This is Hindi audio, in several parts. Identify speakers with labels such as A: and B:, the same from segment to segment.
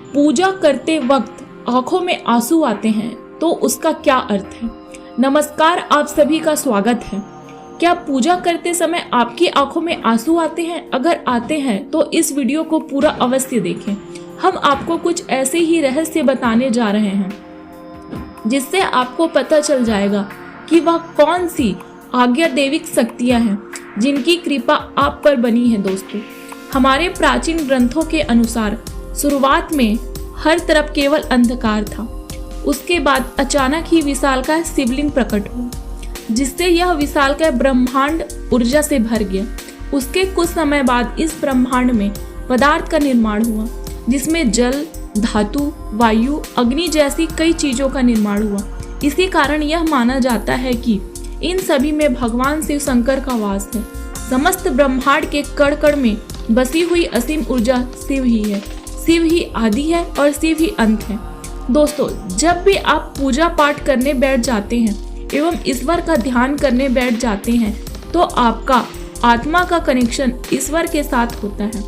A: पूजा करते वक्त आंखों में आंसू आते हैं तो उसका क्या अर्थ है। नमस्कार, आप सभी का स्वागत है। क्या पूजा करते समय आपकी आंखों में आंसू आते हैं? अगर आते हैं तो इस वीडियो को पूरा अवश्य देखें। हम आपको कुछ ऐसे ही रहस्य बताने जा रहे हैं जिससे आपको पता चल जाएगा कि वह कौन सी आज्ञा दैविक शक्तियां हैं जिनकी कृपा आप पर बनी है। दोस्तों, हमारे प्राचीन ग्रंथों के अनुसार शुरुआत में हर तरफ केवल अंधकार था। उसके बाद अचानक ही विशालकाय शिवलिंग प्रकट हुआ, जिससे यह विशालकाय ब्रह्मांड ऊर्जा से भर गया। उसके कुछ समय बाद इस ब्रह्मांड में पदार्थ का निर्माण हुआ, जिसमें जल, धातु, वायु, अग्नि जैसी कई चीजों का निर्माण हुआ। इसी कारण यह माना जाता है कि इन सभी में भगवान शिव शंकर का वास है। समस्त ब्रह्मांड के कण कण में बसी हुई असीम ऊर्जा शिव ही है। शिव ही आदि है और शिव ही अंत है। दोस्तों, जब भी आप पूजा पाठ करने बैठ जाते हैं एवं ईश्वर का ध्यान करने बैठ जाते हैं तो आपका आत्मा का कनेक्शन ईश्वर के साथ होता है।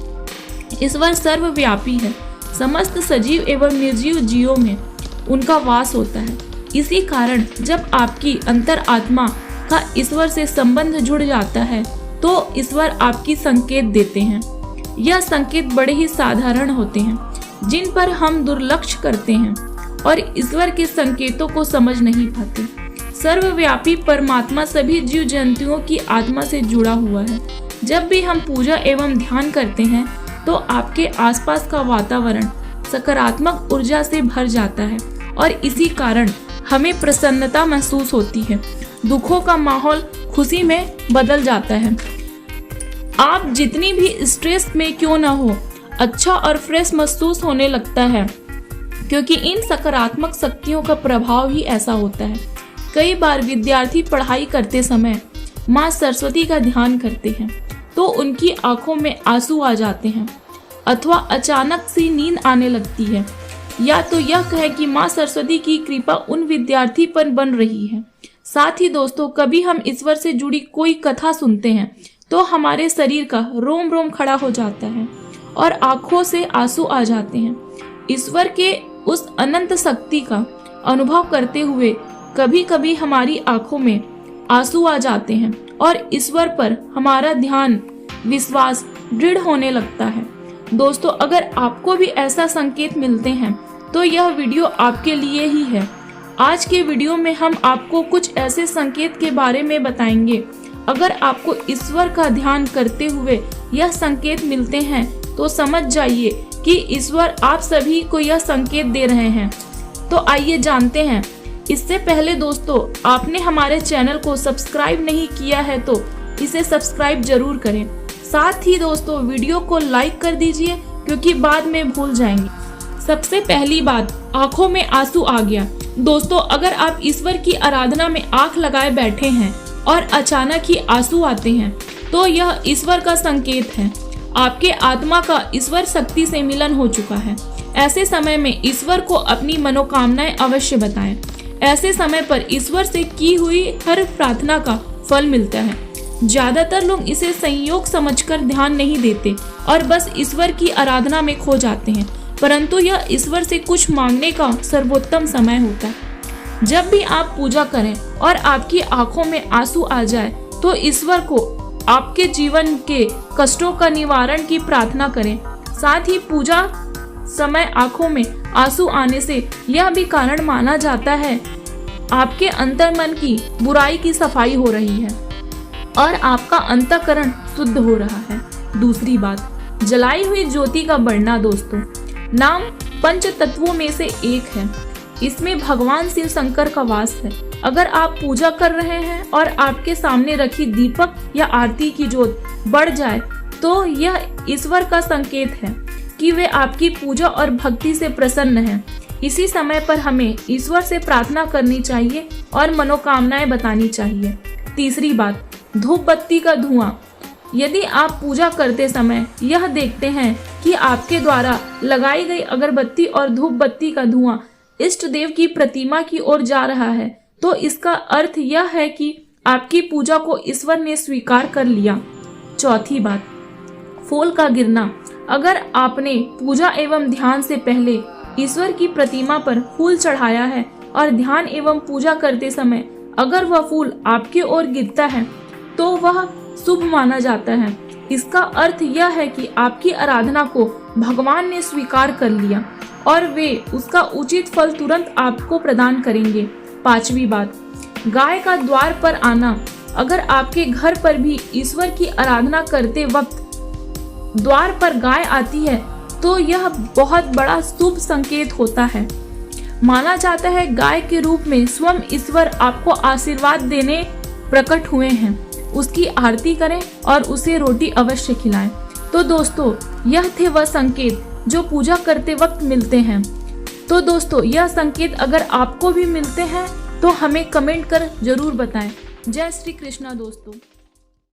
A: ईश्वर सर्वव्यापी है। समस्त सजीव एवं निर्जीव जीवों में उनका वास होता है। इसी कारण जब आपकी अंतर आत्मा का ईश्वर से संबंध जुड़ जाता है तो ईश्वर आपकी संकेत देते हैं। यह संकेत बड़े ही साधारण होते हैं जिन पर हम दुर्लक्ष्य करते हैं और ईश्वर के संकेतों को समझ नहीं पाते। सर्वव्यापी परमात्मा सभी जीव जंतुओं की आत्मा से जुड़ा हुआ है। जब भी हम पूजा एवं ध्यान करते हैं तो आपके आसपास का वातावरण सकारात्मक ऊर्जा से भर जाता है और इसी कारण हमें प्रसन्नता महसूस होती है। दुखों का माहौल खुशी में बदल जाता है। आप जितनी भी स्ट्रेस में क्यों ना हो, अच्छा और फ्रेश महसूस होने लगता है, क्योंकि इन सकारात्मक शक्तियों का प्रभाव ही ऐसा होता है। कई बार विद्यार्थी पढ़ाई करते समय माँ सरस्वती का ध्यान करते हैं तो उनकी आंखों में आंसू आ जाते हैं, अथवा अचानक सी नींद आने लगती है, या तो यह कहे कि माँ सरस्वती की कृपा उन विद्यार्थी पर बन रही है। साथ ही दोस्तों, कभी हम ईश्वर से जुड़ी कोई कथा सुनते हैं तो हमारे शरीर का रोम रोम खड़ा हो जाता है और आंखों से आंसू आ जाते हैं। ईश्वर के उस अनंत शक्ति का अनुभव करते हुए कभी कभी हमारी आंखों में आंसू आ जाते हैं और ईश्वर पर हमारा ध्यान, विश्वास दृढ़ होने लगता है। दोस्तों, अगर आपको भी ऐसा संकेत मिलते हैं तो यह वीडियो आपके लिए ही है। आज के वीडियो में हम आपको कुछ ऐसे संकेत के बारे में बताएंगे। अगर आपको ईश्वर का ध्यान करते हुए यह संकेत मिलते हैं तो समझ जाइए कि ईश्वर आप सभी को यह संकेत दे रहे हैं। तो आइए जानते हैं। इससे पहले दोस्तों, आपने हमारे चैनल को सब्सक्राइब नहीं किया है तो इसे सब्सक्राइब जरूर करें। साथ ही दोस्तों, वीडियो को लाइक कर दीजिए क्योंकि बाद में भूल जाएंगे। सबसे पहली बात, आंखों में आंसू आ गया। दोस्तों, अगर आप ईश्वर की आराधना में आंख लगाए बैठे हैं और अचानक ही आंसू आते हैं तो यह ईश्वर का संकेत है। आपके आत्मा का ईश्वर शक्ति से मिलन हो चुका है। ऐसे समय में ईश्वर को अपनी मनोकामनाएं अवश्य बताएं। ऐसे समय पर ईश्वर से की हुई हर प्रार्थना का फल मिलता है। ज्यादातर लोग इसे संयोग समझकर ध्यान नहीं देते और बस ईश्वर की आराधना में खो जाते हैं, परंतु यह ईश्वर से कुछ मांगने का सर्वोत्तम समय होता है। जब भी आप पूजा करें और आपकी आंखों में आंसू आ जाए तो ईश्वर को आपके जीवन के कष्टों का निवारण की प्रार्थना करें। साथ ही पूजा समय आंखों में आंसू आने से यह भी कारण माना जाता है आपके अंतर्मन की बुराई की सफाई हो रही है और आपका अंतःकरण शुद्ध हो रहा है। दूसरी बात, जलाई हुई ज्योति का बढ़ना। दोस्तों, नाम पंच तत्वों में से एक है। इसमें भगवान शिव शंकर का वास है। अगर आप पूजा कर रहे हैं और आपके सामने रखी दीपक या आरती की ज्योत बढ़ जाए तो यह ईश्वर का संकेत है कि वे आपकी पूजा और भक्ति से प्रसन्न हैं। इसी समय पर हमें ईश्वर से प्रार्थना करनी चाहिए और मनोकामनाएं बतानी चाहिए। तीसरी बात, धूप बत्ती का धुआं। यदि आप पूजा करते समय यह देखते हैं कि आपके द्वारा लगाई गई अगरबत्ती और धूप बत्ती का धुआं इष्ट देव की प्रतिमा की ओर जा रहा है तो इसका अर्थ यह है कि आपकी पूजा को ईश्वर ने स्वीकार कर लिया। चौथी बात, फूल का गिरना। अगर आपने पूजा एवं ध्यान से पहले ईश्वर की प्रतिमा पर फूल चढ़ाया है और ध्यान एवं पूजा करते समय अगर वह फूल आपकी ओर गिरता है तो वह शुभ माना जाता है। इसका अर्थ यह है कि आपकी आराधना को भगवान ने स्वीकार कर लिया और वे उसका उचित फल तुरंत आपको प्रदान करेंगे। 5वीं बात, गाय का द्वार पर आना। अगर आपके घर पर भी ईश्वर की आराधना करते वक्त द्वार पर गाय आती है तो यह बहुत बड़ा शुभ संकेत होता है। माना जाता है गाय के रूप में स्वयं ईश्वर आपको आशीर्वाद देने प्रकट हुए हैं। उसकी आरती करें और उसे रोटी अवश्य खिलाएं। तो दोस्तों, यह थे वह संकेत जो पूजा करते वक्त मिलते हैं। तो दोस्तों, यह संकेत अगर आपको भी मिलते हैं तो हमें कमेंट कर जरूर बताएं। जय श्री कृष्णा दोस्तों।